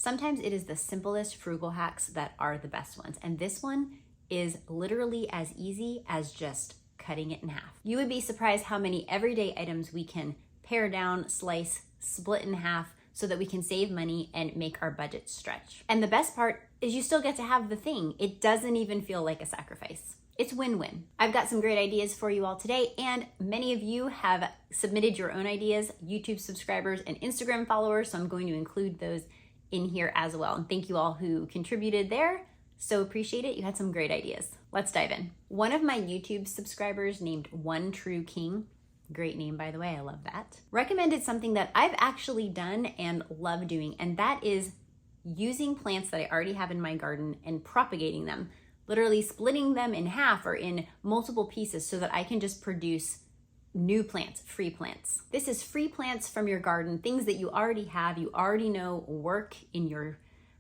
Sometimes it is the simplest frugal hacks that are the best ones. And this one is literally as easy as just cutting it in half. You would be surprised how many everyday items we can pare down, slice, split in half so that we can save money and make our budget stretch. And the best part is you still get to have the thing. It doesn't even feel like a sacrifice. It's win-win. I've got some great ideas for you all today, and many of you have submitted your own ideas, YouTube subscribers and Instagram followers, so I'm going to include those in here as well. And thank you all who contributed there. So appreciate it. You had some great ideas. Let's dive in. One of my YouTube subscribers named One True King, great name by the way, I love that, recommended something that I've actually done and love doing, and that is using plants that I already have in my garden and propagating them, literally splitting them in half or in multiple pieces so that I can just produce new plants, free plants. This is free plants from your garden, things that you already have, you already know work in your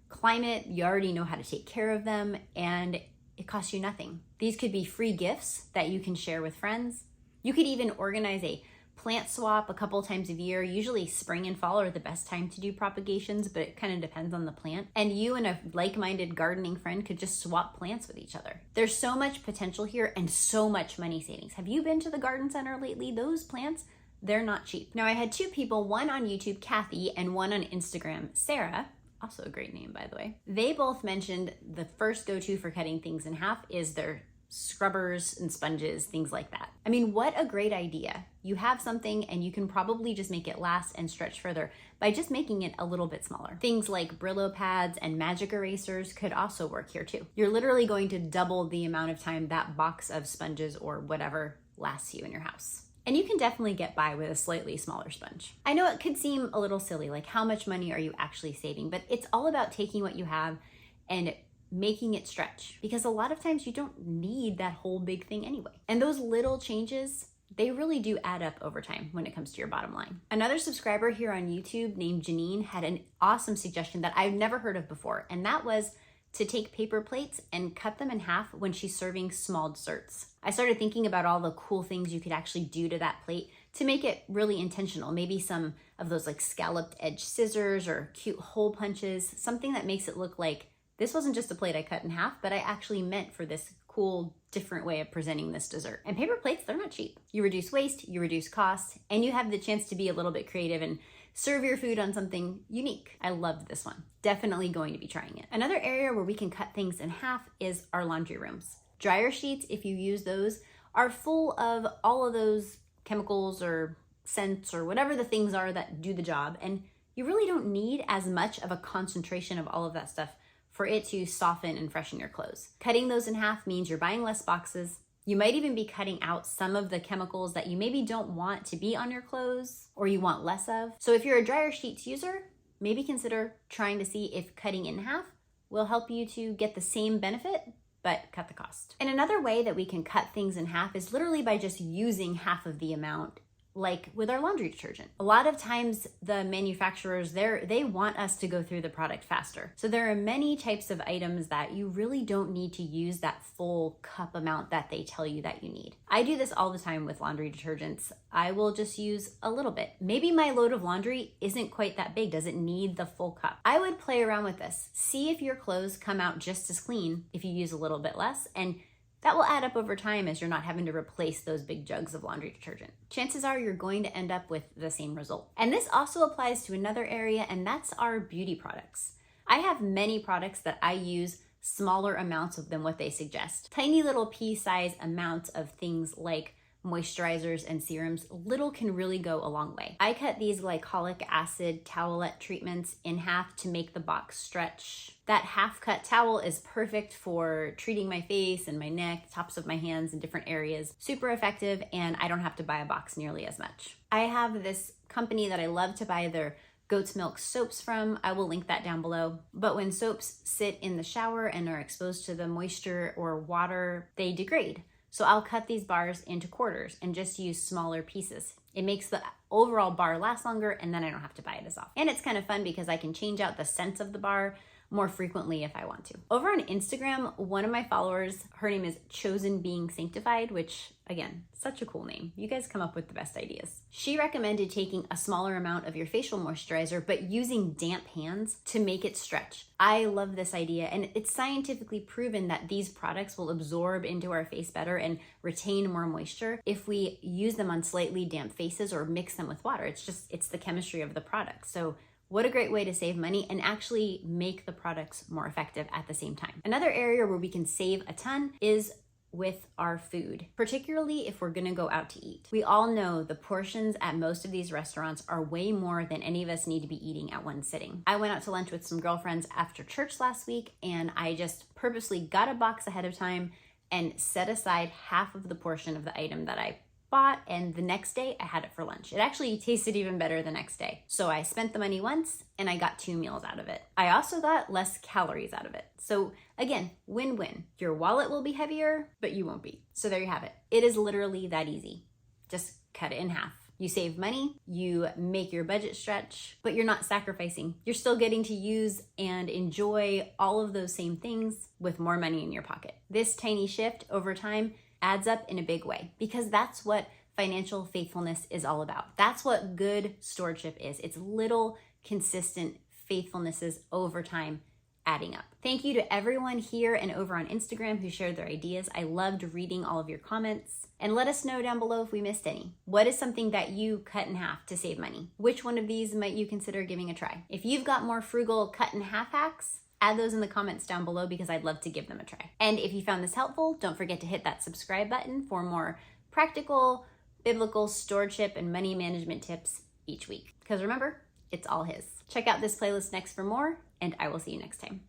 climate, you already know how to take care of them, and it costs you nothing. These could be free gifts that you can share with friends. You could even organize a plant swap a couple times a year. Usually spring and fall are the best time to do propagations, but it kind of depends on the plant. And you and a like-minded gardening friend could just swap plants with each other. There's so much potential here and so much money savings. Have you been to the garden center lately? Those plants, they're not cheap. Now I had two people, one on YouTube, Kathy, and one on Instagram, Sarah, also a great name by the way. They both mentioned the first go-to for cutting things in half is their scrubbers and sponges, things like that. I mean, what a great idea. You have something and you can probably just make it last and stretch further by just making it a little bit smaller. Things like Brillo pads and magic erasers could also work here too. You're literally going to double the amount of time that box of sponges or whatever lasts you in your house. And you can definitely get by with a slightly smaller sponge. I know it could seem a little silly, like how much money are you actually saving? But it's all about taking what you have and making it stretch, because a lot of times you don't need that whole big thing anyway. And those little changes, they really do add up over time when it comes to your bottom line. Another subscriber here on YouTube named Janine had an awesome suggestion that I've never heard of before, and that was to take paper plates and cut them in half when she's serving small desserts. I started thinking about all the cool things you could actually do to that plate to make it really intentional. Maybe some of those like scalloped edge scissors or cute hole punches, something that makes it look like this wasn't just a plate I cut in half, but I actually meant for this cool, different way of presenting this dessert. And paper plates, they're not cheap. You reduce waste, you reduce costs, and you have the chance to be a little bit creative and serve your food on something unique. I loved this one. Definitely going to be trying it. Another area where we can cut things in half is our laundry rooms. Dryer sheets, if you use those, are full of all of those chemicals or scents or whatever the things are that do the job. And you really don't need as much of a concentration of all of that stuff for it to soften and freshen your clothes. Cutting those in half means you're buying less boxes. You might even be cutting out some of the chemicals that you maybe don't want to be on your clothes or you want less of. So if you're a dryer sheets user, maybe consider trying to see if cutting in half will help you to get the same benefit, but cut the cost. And another way that we can cut things in half is literally by just using half of the amount, like with our laundry detergent. A lot of times the manufacturers, they want us to go through the product faster. So there are many types of items that you really don't need to use that full cup amount that they tell you that you need. I do this all the time with laundry detergents. I will just use a little bit. Maybe my load of laundry isn't quite that big. Does it need the full cup? I would play around with this. See if your clothes come out just as clean if you use a little bit less, and that will add up over time as you're not having to replace those big jugs of laundry detergent. Chances are you're going to end up with the same result. And this also applies to another area, and that's our beauty products. I have many products that I use smaller amounts of than what they suggest. Tiny little pea-sized amounts of things like moisturizers and serums, little can really go a long way. I cut these glycolic acid towelette treatments in half to make the box stretch. That half cut towel is perfect for treating my face and my neck, tops of my hands, and different areas. Super effective, and I don't have to buy a box nearly as much. I have this company that I love to buy their goat's milk soaps from. I will link that down below. But when soaps sit in the shower and are exposed to the moisture or water, they degrade. So I'll cut these bars into quarters and just use smaller pieces. It makes the overall bar last longer, and then I don't have to buy it as often. And it's kind of fun because I can change out the scents of the bar. more frequently if I want to. Over on Instagram, one of my followers, her name is Chosen Being Sanctified, which again, such a cool name. You guys come up with the best ideas. She recommended taking a smaller amount of your facial moisturizer, but using damp hands to make it stretch. I love this idea, and it's scientifically proven that these products will absorb into our face better and retain more moisture if we use them on slightly damp faces or mix them with water. It's the chemistry of the product. So what a great way to save money and actually make the products more effective at the same time. Another area where we can save a ton is with our food, particularly if we're gonna go out to eat. We all know the portions at most of these restaurants are way more than any of us need to be eating at one sitting. I went out to lunch with some girlfriends after church last week, and I just purposely got a box ahead of time and set aside half of the portion of the item that I bought, and the next day I had it for lunch. It actually tasted even better the next day. So I spent the money once and I got 2 meals out of it. I also got less calories out of it. So again, win-win. Your wallet will be heavier, but you won't be. So there you have it. It is literally that easy. Just cut it in half. You save money, you make your budget stretch, but you're not sacrificing. You're still getting to use and enjoy all of those same things with more money in your pocket. This tiny shift over time adds up in a big way, because that's what financial faithfulness is all about. That's what good stewardship is. It's little consistent faithfulnesses over time adding up. Thank you to everyone here and over on Instagram who shared their ideas. I loved reading all of your comments. And let us know down below if we missed any. What is something that you cut in half to save money? Which one of these might you consider giving a try? If you've got more frugal cut in half hacks, add those in the comments down below because I'd love to give them a try. And if you found this helpful, don't forget to hit that subscribe button for more practical, biblical stewardship and money management tips each week. Because remember, it's all His. Check out this playlist next for more, and I will see you next time.